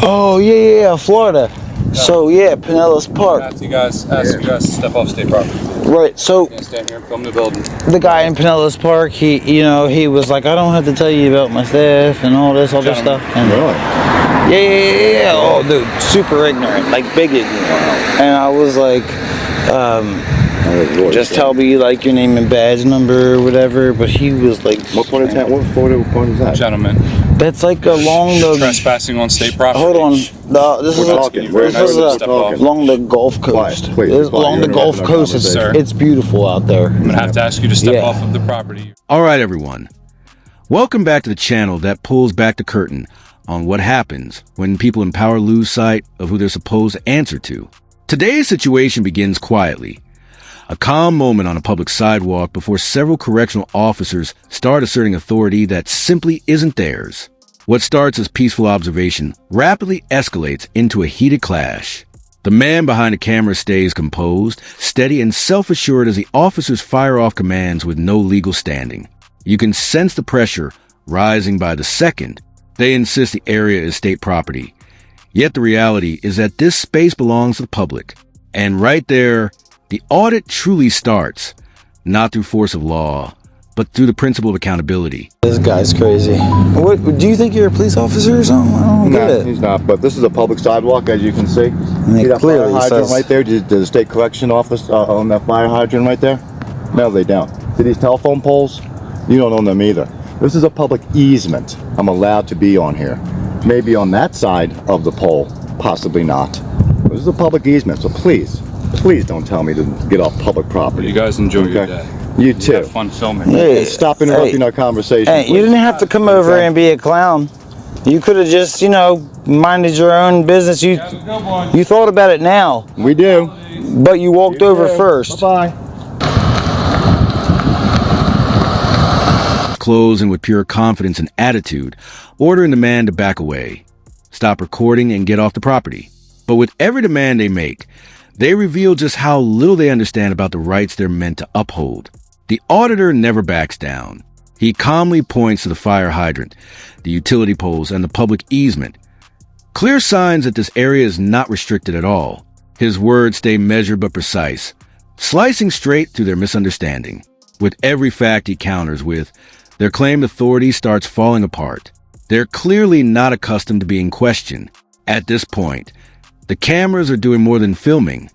Oh, yeah, Florida. So, yeah, Pinellas Park. Ask you guys to step off state property. Right, so You stand here and film the building. the guy in Pinellas Park, he was like, I don't have to tell you about my staff and all this other stuff. And yeah. Oh, dude, super ignorant, like big ignorant. And I was like, just tell me like your name and badge number or whatever. But he was like, what point of time? What Florida point is that? Gentlemen. That's like along the trespassing on state property. Hold on. This is along the Gulf Coast. Along the Gulf Coast, it's beautiful out there. I'm gonna have to ask you to step off of the property. All right, everyone. Welcome back to the channel that pulls back the curtain on what happens when people in power lose sight of who they're supposed to answer to. Today's situation begins quietly. A calm moment on a public sidewalk before several correctional officers start asserting authority that simply isn't theirs. What starts as peaceful observation rapidly escalates into a heated clash. The man behind the camera stays composed, steady, and self-assured as the officers fire off commands with no legal standing. You can sense the pressure rising by the second. They insist the area is state property. Yet the reality is that this space belongs to the public. And right there, the audit truly starts, not through force of law, but through the principle of accountability. This guy's crazy. What, do you think you're a police officer or something? I don't get it. No, he's not, but this is a public sidewalk, as you can see. And see that clearly fire hydrant says, right there? Did the state collection office own that fire hydrant right there? No, they don't. See these telephone poles? You don't own them either. This is a public easement. I'm allowed to be on here. Maybe on that side of the pole, possibly not. This is a public easement, so please don't tell me to get off public property. You guys enjoy your day. You too. Have fun filming. Hey, and stop interrupting our conversation. Hey, you didn't have to come over and be a clown. You could have just, minded your own business. You thought about it now. We do. But you walked over first. Bye-bye. Closing with pure confidence and attitude, ordering the man to back away, stop recording, and get off the property. But with every demand they make, they reveal just how little they understand about the rights they're meant to uphold. The auditor never backs down. He calmly points to the fire hydrant, the utility poles, and the public easement. Clear signs that this area is not restricted at all. His words stay measured but precise, slicing straight through their misunderstanding. With every fact he counters with, their claimed authority starts falling apart. They're clearly not accustomed to being questioned. At this point, the cameras are doing more than filming.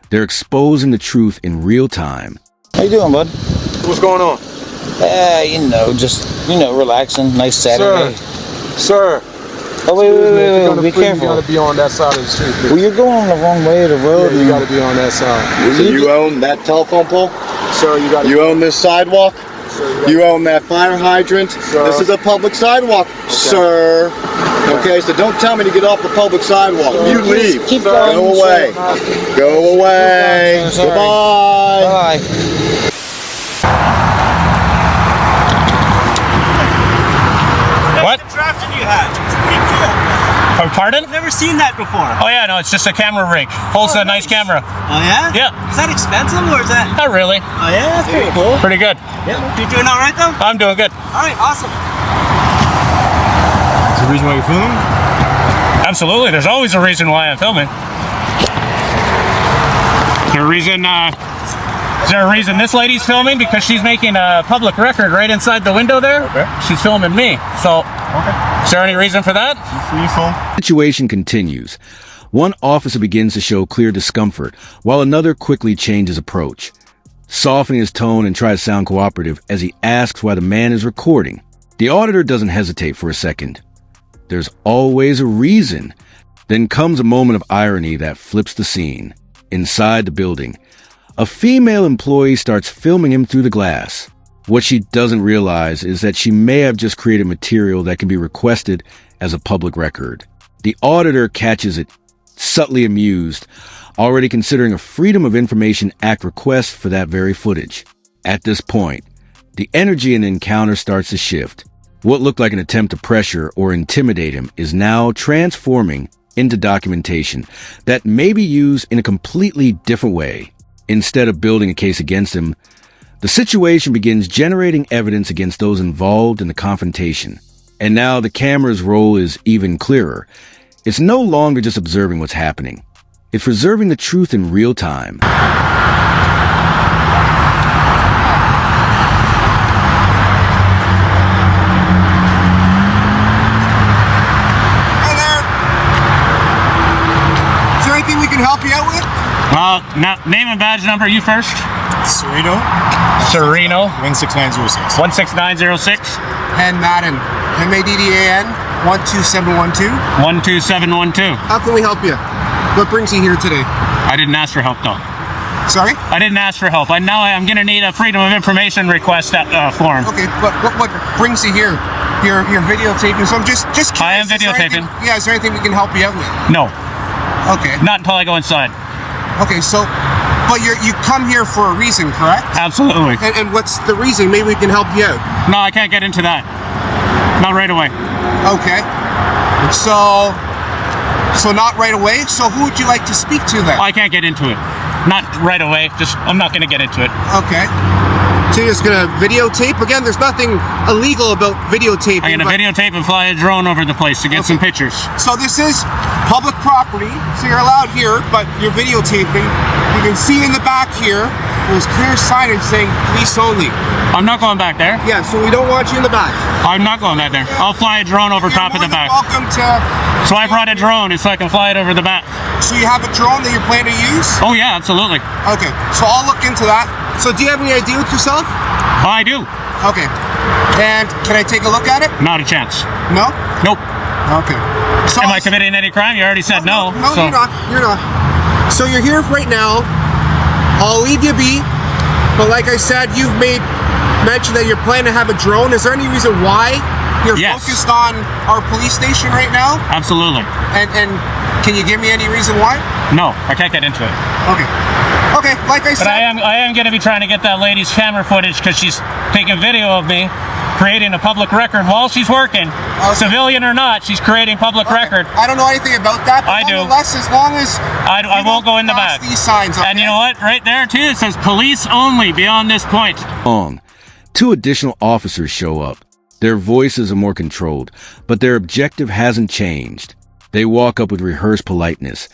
They're exposing the truth in real time. How you doing, bud? What's going on? Just relaxing. Nice Saturday. Sir. Oh, wait, be careful. You gotta be on that side of the street. Well, you're going the wrong way of the road. Yeah, you gotta be on that side. So you own that telephone pole? Sir, you own this sidewalk? You own that fire hydrant? Sir. This is a public sidewalk, sir. Okay, so don't tell me to get off the public sidewalk. Sir. You leave. Keep going, Go away. Go away. Sorry. Goodbye. Bye. What? The drafting you had. It's pretty cool. Oh, pardon? I've never seen that before. Oh yeah, no, it's just a camera rig. Holds a nice camera. Oh yeah? Yeah. Is that expensive or is that? Not really. Oh yeah, that's pretty cool. Pretty good. Yeah. You doing all right though? I'm doing good. All right, awesome. Is the reason why you're filming? Absolutely. There's always a reason why I'm filming. Is there a reason this lady's filming? Because she's making a public record right inside the window there. Okay. She's filming me. So, is there any reason for that? The situation continues. One officer begins to show clear discomfort, while another quickly changes approach, softening his tone and tries to sound cooperative as he asks why the man is recording. The auditor doesn't hesitate for a second. There's always a reason. Then comes a moment of irony that flips the scene. Inside the building, a female employee starts filming him through the glass. What she doesn't realize is that she may have just created material that can be requested as a public record. The auditor catches it, subtly amused, already considering a Freedom of Information Act request for that very footage. At this point, the energy in the encounter starts to shift. What looked like an attempt to pressure or intimidate him is now transforming into documentation that may be used in a completely different way. Instead of building a case against him, the situation begins generating evidence against those involved in the confrontation. And now the camera's role is even clearer. It's no longer just observing what's happening. It's preserving the truth in real time. We can help you out with? Name and badge number, you first. Sereno. 16906. 16906. And Madden. MADDAN 12712. 12712. How can we help you? What brings you here today? I didn't ask for help though. Sorry? I didn't ask for help. I'm gonna need a Freedom of Information request form. Okay, but what brings you here? You're videotaping, so I'm just curious. I am videotaping. Is there anything we can help you out with? No. Okay. Not until I go inside. Okay, so, but you come here for a reason, correct? Absolutely. And what's the reason? Maybe we can help you out. No, I can't get into that. Not right away. Okay. So not right away? So who would you like to speak to then? I can't get into it. Not right away. I'm not gonna get into it. Okay. So you're just gonna videotape? Again, there's nothing illegal about videotaping. I'm gonna videotape and fly a drone over the place to get some pictures. So this is public property, so you're allowed here, but you're videotaping. You can see in the back here, there's clear signage saying police only. I'm not going back there. Yeah, so we don't want you in the back. I'm not going back there. I'll fly a drone over top of the back. Welcome to... So I brought a drone so I can fly it over the back. So you have a drone that you plan to use? Oh yeah, absolutely. Okay, so I'll look into that. So do you have any idea with yourself? Oh, I do. Okay. And can I take a look at it? Not a chance. No? Nope. Okay. So Am I committing any crime? You already said no. No, so. you're not. So you're here right now. I'll leave you be. But like I said, you've made mention that you're planning to have a drone. Is there any reason why you're focused on our police station right now? Absolutely. And can you give me any reason why? No, I can't get into it. Okay. Okay, like I said. But I am going to be trying to get that lady's camera footage because she's taking video of me creating a public record while she's working. Okay. Civilian or not, she's creating public record. I don't know anything about that. But I do. Nonetheless, as long as I won't go in the back. These signs, okay? And you know what? Right there too, it says police only beyond this point. Two additional officers show up. Their voices are more controlled, but their objective hasn't changed. They walk up with rehearsed politeness,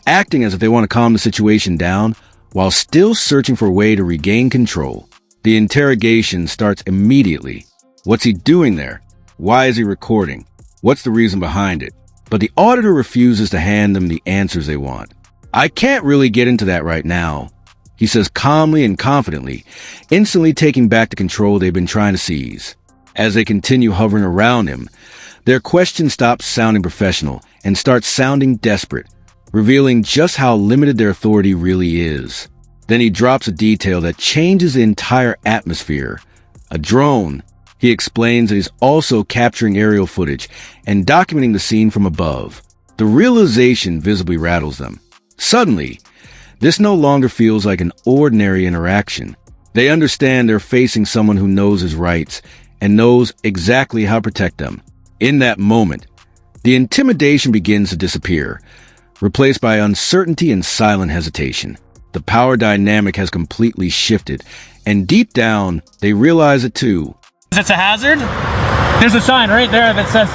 acting as if they want to calm the situation down while still searching for a way to regain control. The interrogation starts immediately. What's he doing there? Why is he recording? What's the reason behind it? But the auditor refuses to hand them the answers they want. I can't really get into that right now, he says calmly and confidently, instantly taking back the control they've been trying to seize. As they continue hovering around him, their question stops sounding professional and starts sounding desperate, revealing just how limited their authority really is. Then he drops a detail that changes the entire atmosphere. A drone. He explains that he's also capturing aerial footage and documenting the scene from above. The realization visibly rattles them. Suddenly, this no longer feels like an ordinary interaction. They understand they're facing someone who knows his rights and knows exactly how to protect them. In that moment, the intimidation begins to disappear, replaced by uncertainty and silent hesitation. The power dynamic has completely shifted, and deep down, they realize it too. It's a hazard? There's a sign right there that says,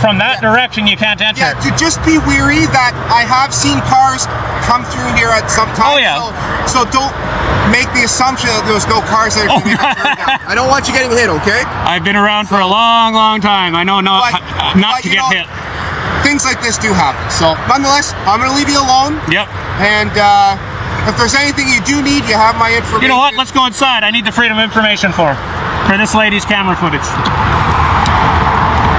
from that direction you can't enter. Yeah, to just be weary that I have seen cars come through here at some time. Oh, yeah. So don't make the assumption that there's no cars there. I don't want you getting hit, okay? I've been around for a long, long time. I know not to get hit. Things like this do happen. So nonetheless, I'm going to leave you alone. Yep. And if there's anything you do need, you have my information. You know what? Let's go inside. I need the Freedom of Information for this lady's camera footage.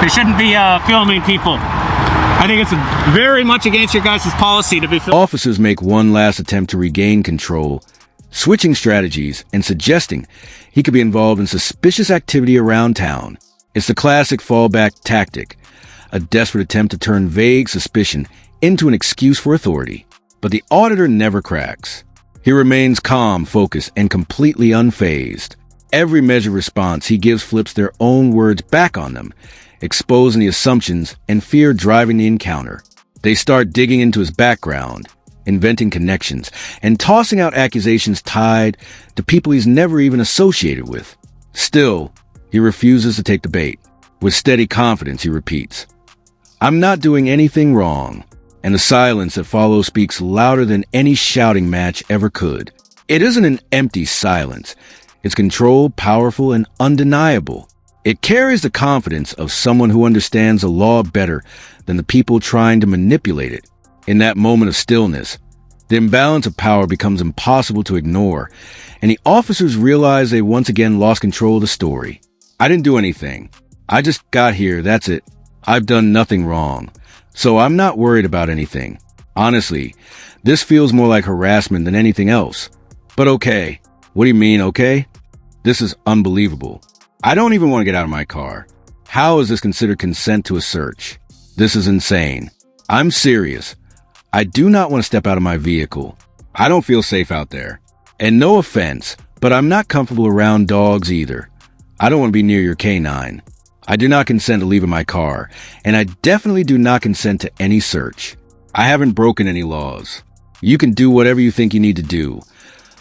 They shouldn't be filming people. I think it's very much against your guys' policy to be filming. Officers make one last attempt to regain control, switching strategies and suggesting he could be involved in suspicious activity around town. It's the classic fallback tactic, a desperate attempt to turn vague suspicion into an excuse for authority. But the auditor never cracks. He remains calm, focused, and completely unfazed. Every measured response he gives flips their own words back on them, exposing the assumptions and fear driving the encounter. They start digging into his background, inventing connections, and tossing out accusations tied to people he's never even associated with. Still, he refuses to take the bait. With steady confidence, he repeats, "I'm not doing anything wrong." And the silence that follows speaks louder than any shouting match ever could. It isn't an empty silence. It's controlled, powerful, and undeniable. It carries the confidence of someone who understands the law better than the people trying to manipulate it. In that moment of stillness, the imbalance of power becomes impossible to ignore, and the officers realize they once again lost control of the story. "I didn't do anything. I just got here, that's it. I've done nothing wrong. So I'm not worried about anything. Honestly, this feels more like harassment than anything else. But okay." "What do you mean, okay?" "This is unbelievable. I don't even want to get out of my car. How is this considered consent to a search? This is insane. I'm serious. I do not want to step out of my vehicle. I don't feel safe out there. And no offense, but I'm not comfortable around dogs either. I don't want to be near your canine. I do not consent to leaving my car, and I definitely do not consent to any search. I haven't broken any laws. You can do whatever you think you need to do,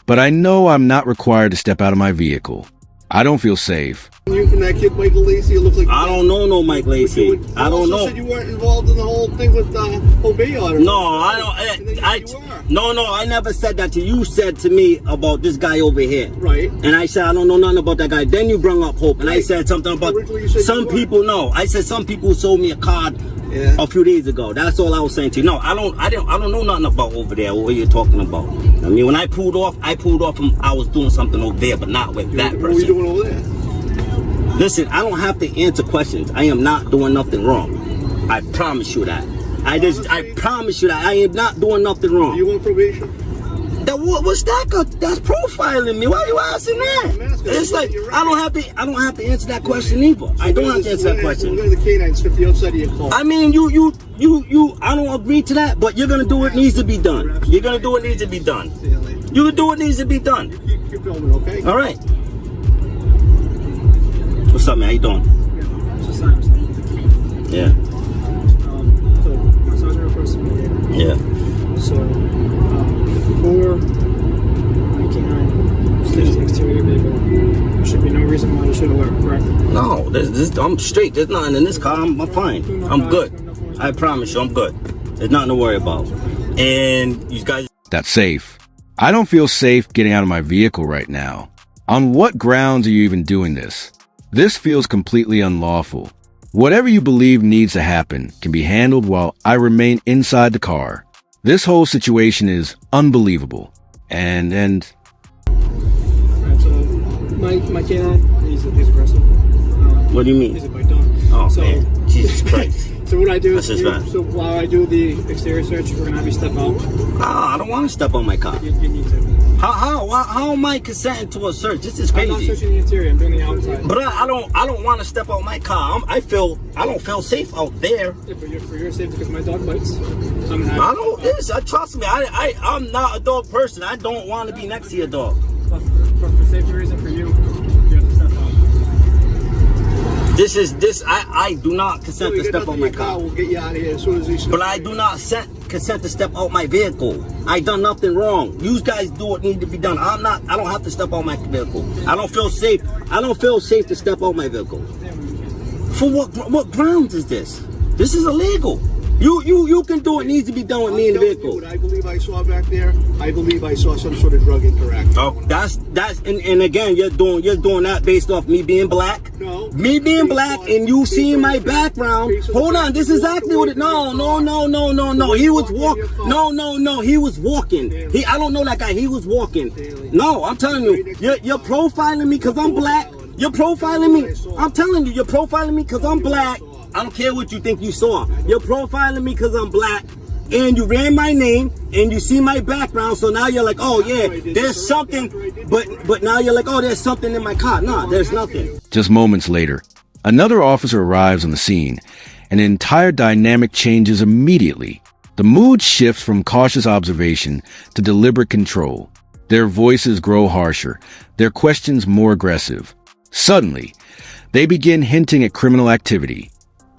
but I know I'm not required to step out of my vehicle. I don't feel safe." You from that kid Michael Lacey? It looked like I don't know no Mike Lacey. I don't know. You said you weren't involved in the whole thing with Obey Order. No, I don't. No, I never said that to you. You said to me about this guy over here. Right. And I said I don't know nothing about that guy. Then you brought up Hope, and I said something about Said some people. No, I said some people sold me a card a few days ago. That's all I was saying to you. No, I don't know nothing about over there. What you're talking about? I mean, when I pulled off from I was doing something over there, but not with that person. What were you doing over there? Listen, I don't have to answer questions. I am not doing nothing wrong. I promise you that. I promise you that I am not doing nothing wrong. You on probation? What's that? That's profiling me. Why are you asking that? It's like I don't have to answer that question either. I don't have to answer that question. We're going to the canine strip the outside of your car. I mean, you. I don't agree to that, but you're gonna do what needs to be done. You're gonna do what needs to be done. You can do what needs to be done. Keep filming, okay? All right. What's up, man? How you doing? Yeah. So, my sergeant requested me. Yeah. So, for my canine stays next to your vehicle, there should be no reason why you should alert, correct? No, I'm straight. There's nothing in this car. I'm fine. I'm good. I promise you, I'm good. There's nothing to worry about. And you guys... That's safe. I don't feel safe getting out of my vehicle right now. On what grounds are you even doing this? This feels completely unlawful. Whatever you believe needs to happen can be handled while I remain inside the car. This whole situation is unbelievable. And Alright, so my canine, he's aggressive. What do you mean? He's a bite dog. Oh, so, man. Jesus Christ. So what I do is, That's just bad. so while I do the exterior search, we're gonna have you step out. I don't want to step on my car. You need to. How am I consenting to a search? This is I'm not crazy. searching the interior. I'm doing the outside. But I don't want to step out my car. I don't feel safe out there. Yeah, but for your safety, because my dog bites. Trust me. I'm not a dog person. I don't want to be next to your dog. But for safety reason for you, you have to step out. I do not consent to step on my car. We'll get you out of here as soon as he... But I do not consent to step out my vehicle. I done nothing wrong. You guys do what needs to be done. I don't have to step out my vehicle. I don't feel safe. I don't feel safe to step out my vehicle. For what grounds is this? This is illegal. You can do what needs to be done with me in the vehicle. What I believe I saw back there, I believe I saw some sort of drug interaction. Oh, that's and again you're doing that based off me being black. No. Me being black and you seeing my background. Hold on, this is exactly what it. No. He was walking. No. He was walking. I don't know that guy. He was walking. No, I'm telling you, you're profiling me because I'm black. You're profiling me. I'm telling you, you're profiling me because I'm black. I don't care what you think you saw. You're profiling me because I'm black, and you ran my name, and you see my background, so now you're like, oh yeah, there's something, but now you're like, oh, there's something in my car. Nah, there's nothing. just moments later, another officer arrives on the scene, and the entire dynamic changes immediately. The mood shifts from cautious observation to deliberate control. Their voices grow harsher, their questions more aggressive. Suddenly, they begin hinting at criminal activity,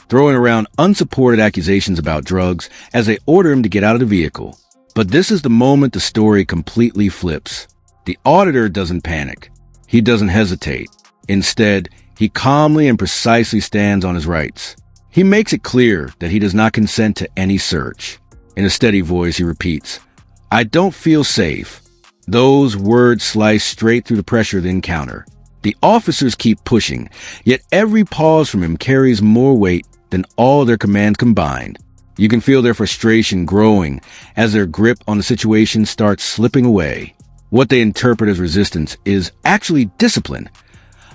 throwing around unsupported accusations about drugs as they order him to get out of the vehicle. But this is the moment the story completely flips. The auditor doesn't panic. He doesn't hesitate. Instead, He calmly and precisely stands on his rights. He makes it clear that he does not consent to any search. In a steady voice, he repeats, "I don't feel safe." Those words slice straight through the pressure of the encounter. The officers keep pushing, yet every pause from him carries more weight than all their commands combined. You can feel their frustration growing as their grip on the situation starts slipping away. What they interpret as resistance is actually discipline.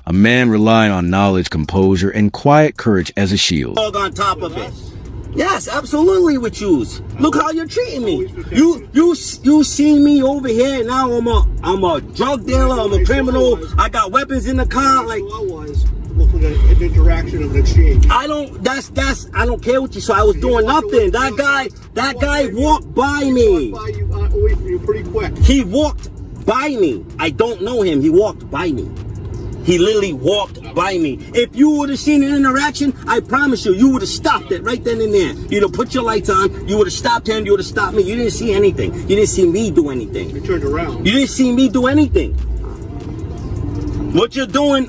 A man relying on knowledge, composure, and quiet courage as a shield. Dog on top of it. Yes, absolutely with yous. Look how you're treating me. You see me over here now. I'm a drug dealer. I'm a criminal. I got weapons in the car. Like Look like an interaction of an exchange. I don't care what you saw. I was doing nothing. That guy walked by me. Away from you pretty quick. He walked by me. I don't know him. He walked by me. He literally walked by me. If you would have seen an interaction, I promise you would have stopped it right then and there. You'd have put your lights on. You would have stopped him. You would have stopped me. You didn't see anything. You didn't see me do anything. You turned around. You didn't see me do anything. What you're doing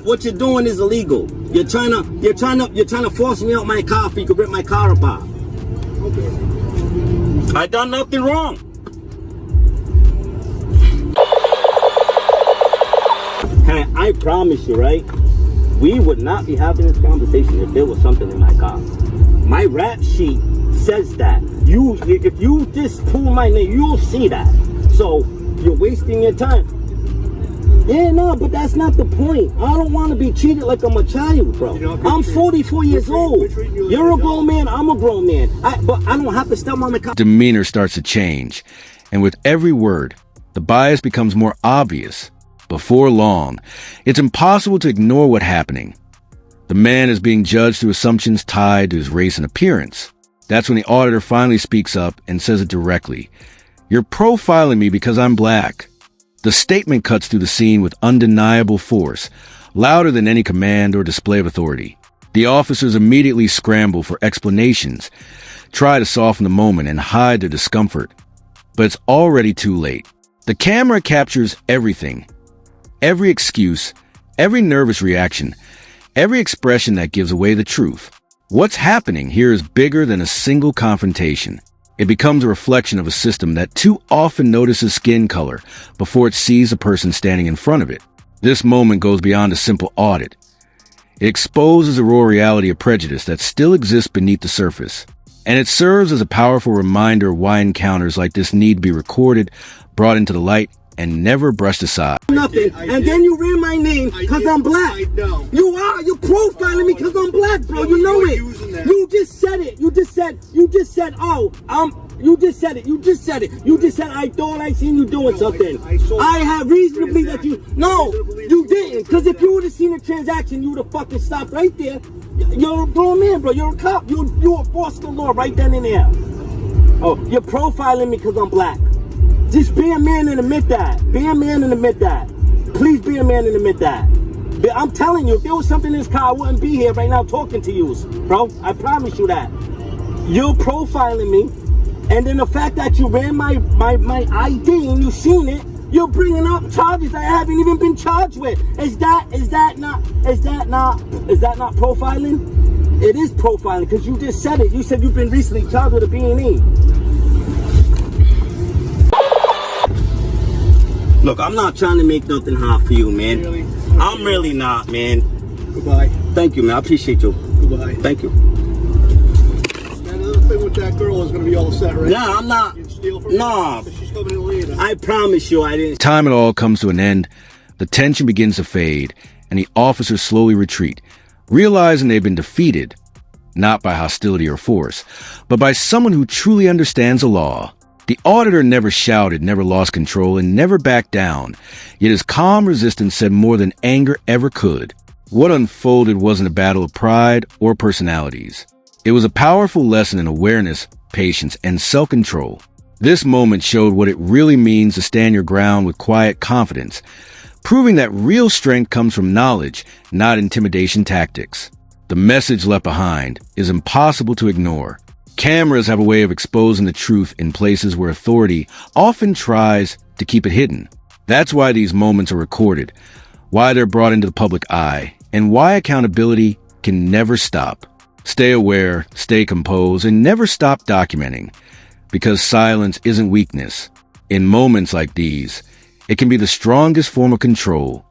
is illegal. You're trying to force me out my car so you can rip my car apart. Okay. I done nothing wrong. Hey, I promise you, right? We would not be having this conversation if there was something in my car. My rap sheet says that. If you just pull my name, you'll see that. So you're wasting your time. Yeah, no, but that's not the point. I don't want to be treated like I'm a child, bro. I'm 44 years old. You're a grown man. I'm a grown man. But I don't have to step on the car. Demeanor starts to change, and with every word, the bias becomes more obvious. Before long, it's impossible to ignore what's happening. The man is being judged through assumptions tied to his race and appearance. That's when the auditor finally speaks up and says it directly. "You're profiling me because I'm black." The statement cuts through the scene with undeniable force, louder than any command or display of authority. The officers immediately scramble for explanations, try to soften the moment and hide their discomfort. But it's already too late. The camera captures everything. Every excuse, every nervous reaction, every expression that gives away the truth. What's happening here is bigger than a single confrontation. It becomes a reflection of a system that too often notices skin color before it sees a person standing in front of it. This moment goes beyond a simple audit. It exposes a raw reality of prejudice that still exists beneath the surface. And it serves as a powerful reminder of why encounters like this need to be recorded, brought into the light, and never brushed aside. Nothing. And then you ran my name because I'm black. You are. You're profiling me because I'm black, bro. You know it. You just said it. You just said, you just said, I thought I seen you doing something. I have reason to believe that you. No, you didn't. Because if you would have seen the transaction, you would have fucking stopped right there. You're a grown man, bro. You're a cop. You enforced the law right then and there. Oh, you're profiling me because I'm black. Just be a man and admit that. Be a man and admit that. Please be a man and admit that. I'm telling you, if there was something in this car, I wouldn't be here right now talking to you, bro. I promise you that. You're profiling me, and then the fact that you ran my ID and you seen it, you're bringing up charges that I haven't even been charged with. Is that not profiling? It is profiling because you just said it. You said you've been recently charged with a B&E. Look, I'm not trying to make nothing hard for you, man. Really? I'm really not, man. Goodbye. Thank you, man. I appreciate you. Goodbye. Thank you. That other thing with that girl is going to be all set, right? Nah, I'm not. You can steal from her? Nah. She's coming in later. I promise you I didn't. Time it all comes to an end. The tension begins to fade, and the officers slowly retreat, realizing they've been defeated, not by hostility or force, but by someone who truly understands the law. The auditor never shouted, never lost control, and never backed down, yet his calm resistance said more than anger ever could. What unfolded wasn't a battle of pride or personalities. It was a powerful lesson in awareness, patience, and self-control. This moment showed what it really means to stand your ground with quiet confidence, proving that real strength comes from knowledge, not intimidation tactics. The message left behind is impossible to ignore. Cameras have a way of exposing the truth in places where authority often tries to keep it hidden. That's why these moments are recorded, why they're brought into the public eye, and why accountability can never stop. Stay aware, stay composed, and never stop documenting, because silence isn't weakness. In moments like these, it can be the strongest form of control.